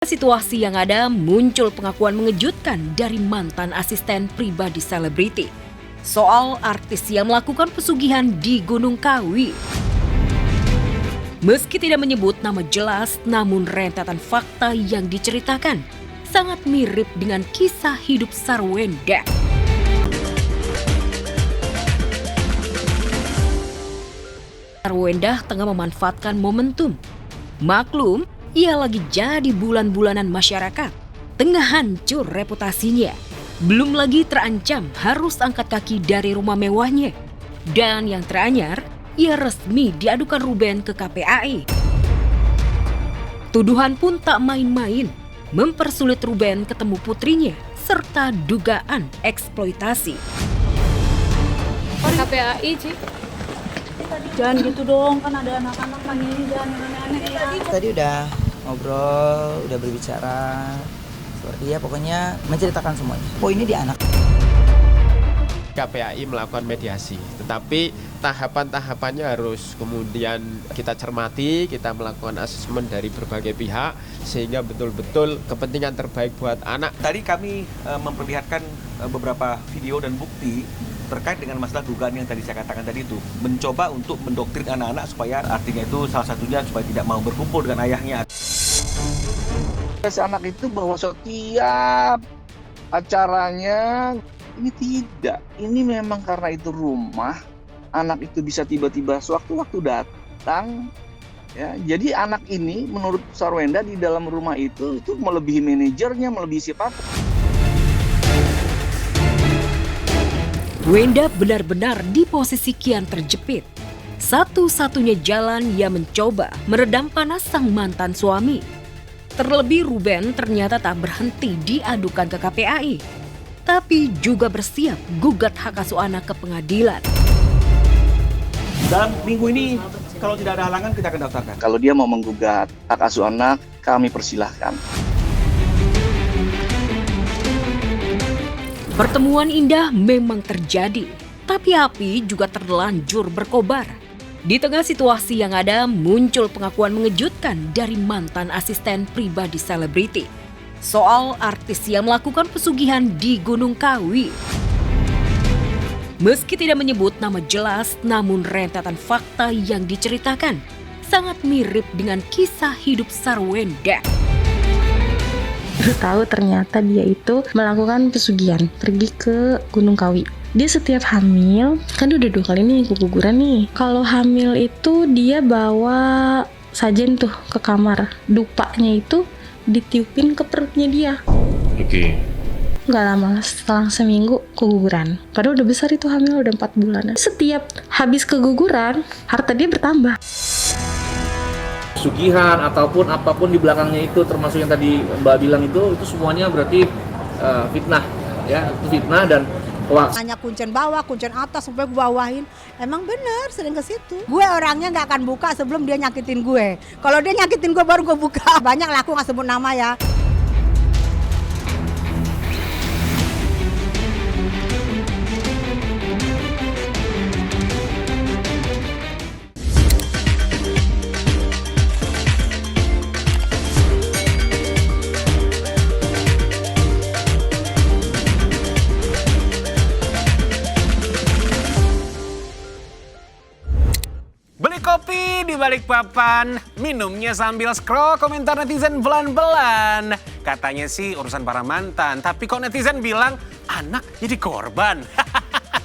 Situasi yang ada muncul pengakuan mengejutkan dari mantan asisten pribadi selebriti soal artis yang melakukan pesugihan di Gunung Kawi. Meski tidak menyebut nama jelas, namun rentetan fakta yang diceritakan sangat mirip dengan kisah hidup Sarwenda. Sarwenda tengah memanfaatkan momentum. Maklum, ia lagi jadi bulan-bulanan masyarakat, tengah hancur reputasinya. Belum lagi terancam harus angkat kaki dari rumah mewahnya. Dan yang teranyar, ia resmi diadukan Ruben ke KPAI. Tuduhan pun tak main-main, mempersulit Ruben ketemu putrinya, serta dugaan eksploitasi. KPAI, Ci. Jangan gitu dong, kan ada anak-anak kan ini, jangan yang aneh-aneh ya. Tadi udah ngobrol, udah berbicara. Ya pokoknya menceritakan semuanya. Poinnya di anak. KPAI melakukan mediasi, tetapi tahapan-tahapannya harus kemudian kita cermati, kita melakukan asesmen dari berbagai pihak, sehingga betul-betul kepentingan terbaik buat anak. Tadi kami memperlihatkan beberapa video dan bukti terkait dengan masalah dugaan yang tadi saya katakan tadi itu. Mencoba untuk mendoktrin anak-anak supaya artinya itu salah satunya supaya tidak mau berkumpul dengan ayahnya. Anak itu bahwa setiap acaranya ini tidak. Ini memang karena itu rumah, anak itu bisa tiba-tiba sewaktu-waktu datang. Ya, jadi anak ini menurut Sarwenda di dalam rumah itu melebihi manajernya, melebihi siapapun. Wenda benar-benar di posisi kian terjepit. Satu-satunya jalan ia mencoba meredam panas sang mantan suami. Terlebih Ruben ternyata tak berhenti diadukan ke KPAI, tapi juga bersiap gugat hak asuh anak ke pengadilan. Dalam minggu ini kalau tidak ada halangan kita akan daftarkan. Kalau dia mau menggugat hak asuh anak, kami persilahkan. Pertemuan indah memang terjadi, tapi api juga terlanjur berkobar. Di tengah situasi yang ada, muncul pengakuan mengejutkan dari mantan asisten pribadi selebriti soal artis yang melakukan pesugihan di Gunung Kawi. Meski tidak menyebut nama jelas, namun rentetan fakta yang diceritakan sangat mirip dengan kisah hidup Sarwenda. Tahu ternyata dia itu melakukan pesugihan, pergi ke Gunung Kawi. Dia setiap hamil, kan dia udah 2 kali nih keguguran nih. Kalau hamil itu dia bawa sajen tuh ke kamar. Dupanya itu ditiupin ke perutnya dia. Oke. Nggak lama, setelah seminggu keguguran. Padahal udah besar itu hamil, udah 4 bulan. Setiap habis keguguran, harta dia bertambah. Sugihan ataupun apapun di belakangnya itu, termasuk yang tadi Mbak bilang itu semuanya berarti fitnah, ya, itu fitnah dan hoax. Hanya kuncen bawah, kuncen atas, sampai gue bawahin. Emang bener, sering ke situ. Gue orangnya nggak akan buka sebelum dia nyakitin gue. Kalau dia nyakitin gue baru gue buka. Banyak lah, aku nggak sebut nama ya. Beli kopi di balik papan, minumnya sambil scroll komentar netizen belan-belan. Katanya sih urusan para mantan, tapi kok netizen bilang anak jadi korban.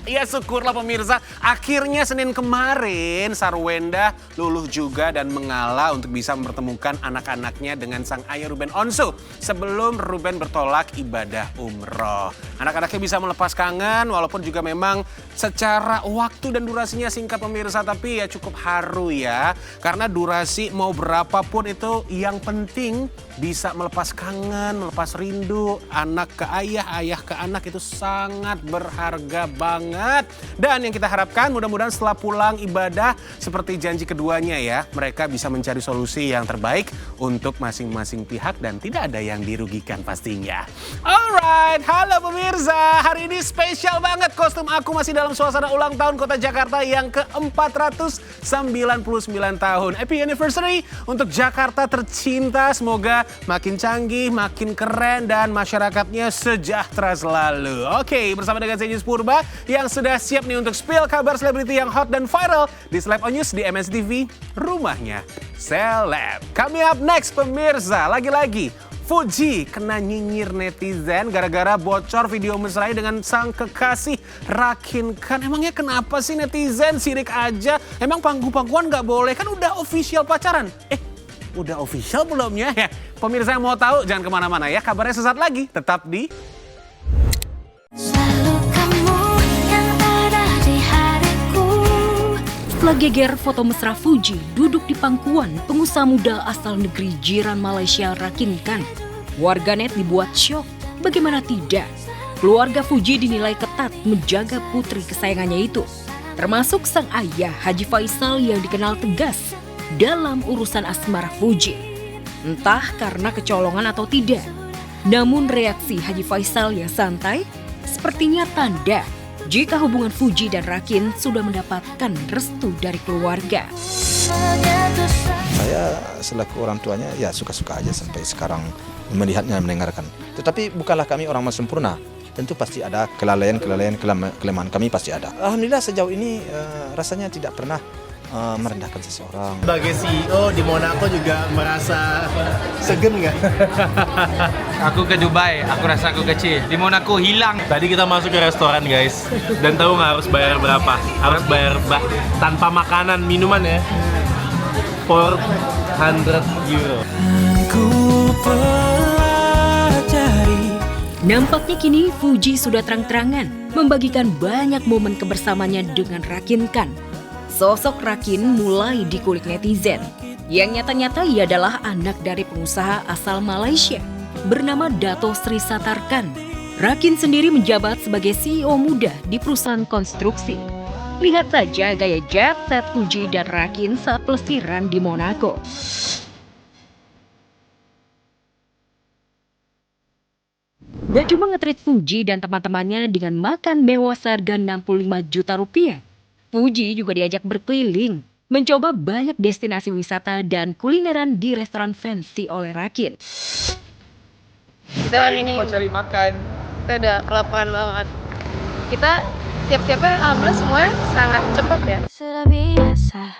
Ya syukurlah pemirsa, akhirnya Senin kemarin Sarwenda luluh juga dan mengalah untuk bisa mempertemukan anak-anaknya dengan sang ayah Ruben Onsu sebelum Ruben bertolak ibadah umroh. Anak-anaknya bisa melepas kangen walaupun juga memang secara waktu dan durasinya singkat pemirsa, tapi ya cukup haru ya. Karena durasi mau berapapun itu yang penting bisa melepas kangen, melepas rindu. Anak ke ayah, ayah ke anak itu sangat berharga banget. Dan yang kita harapkan mudah-mudahan setelah pulang ibadah seperti janji keduanya ya, mereka bisa mencari solusi yang terbaik untuk masing-masing pihak dan tidak ada yang dirugikan pastinya. Alright, halo pemirsa, hari ini spesial banget, kostum aku masih dalam suasana ulang tahun Kota Jakarta yang ke-499 tahun. Happy anniversary untuk Jakarta tercinta, semoga makin canggih, makin keren, dan masyarakatnya sejahtera selalu. Oke, bersama dengan saya Yus Purba yang sudah siap nih untuk spill kabar selebriti yang hot dan viral di Celeb On News di MNCTV, rumahnya Celeb. Kami up next pemirsa, lagi-lagi Fuji kena nyinyir netizen gara-gara bocor video mesranya dengan sang kekasih Rakin Khan. Emangnya kenapa sih netizen sirik aja? Emang panggung-panggungan nggak boleh? Kan udah official pacaran. Udah official belum ya? Pemirsa yang mau tahu jangan kemana-mana ya. Kabarnya sesaat lagi. Tetap di Setelah geger foto mesra Fuji duduk di pangkuan pengusaha muda asal negeri jiran Malaysia Rakin Khan, warganet dibuat syok. Bagaimana tidak? Keluarga Fuji dinilai ketat menjaga putri kesayangannya itu, termasuk sang ayah Haji Faisal yang dikenal tegas dalam urusan asmara Fuji. Entah karena kecolongan atau tidak, namun reaksi Haji Faisal yang santai sepertinya tanda jika hubungan Fuji dan Rakin sudah mendapatkan restu dari keluarga. Saya selaku orang tuanya ya suka-suka aja sampai sekarang melihatnya, mendengarkan. Tetapi bukanlah kami orang sempurna. Tentu pasti ada kelemahan kami pasti ada. Alhamdulillah sejauh ini rasanya tidak pernah merendahkan seseorang. Sebagai CEO di Monaco juga merasa segen nggak? Aku ke Dubai, aku rasa aku kecil. Di Monaco hilang. Tadi kita masuk ke restoran guys, dan tahu nggak harus bayar berapa? Harus bayar tanpa makanan, minuman ya. 400 euro. Nampaknya kini Fuji sudah terang-terangan membagikan banyak momen kebersamanya dengan Rakin Khan. Sosok Rakin mulai dikulik netizen. Yang nyata-nyata ia adalah anak dari pengusaha asal Malaysia bernama Dato Sri Satar Khan. Rakin sendiri menjabat sebagai CEO muda di perusahaan konstruksi. Lihat saja gaya jet set Fuji dan Rakin saat pelesiran di Monaco. Gak cuma nge-treat Fuji dan teman-temannya dengan makan mewah seharga 65 juta rupiah. Fuji juga diajak berkeliling, mencoba banyak destinasi wisata dan kulineran di restoran fancy oleh Rakin. Kita hari ini mau cari makan. Kita udah kelaparan banget. Kita siap-siapnya alhamdulillah semua sangat cepat ya. Sudah biasa.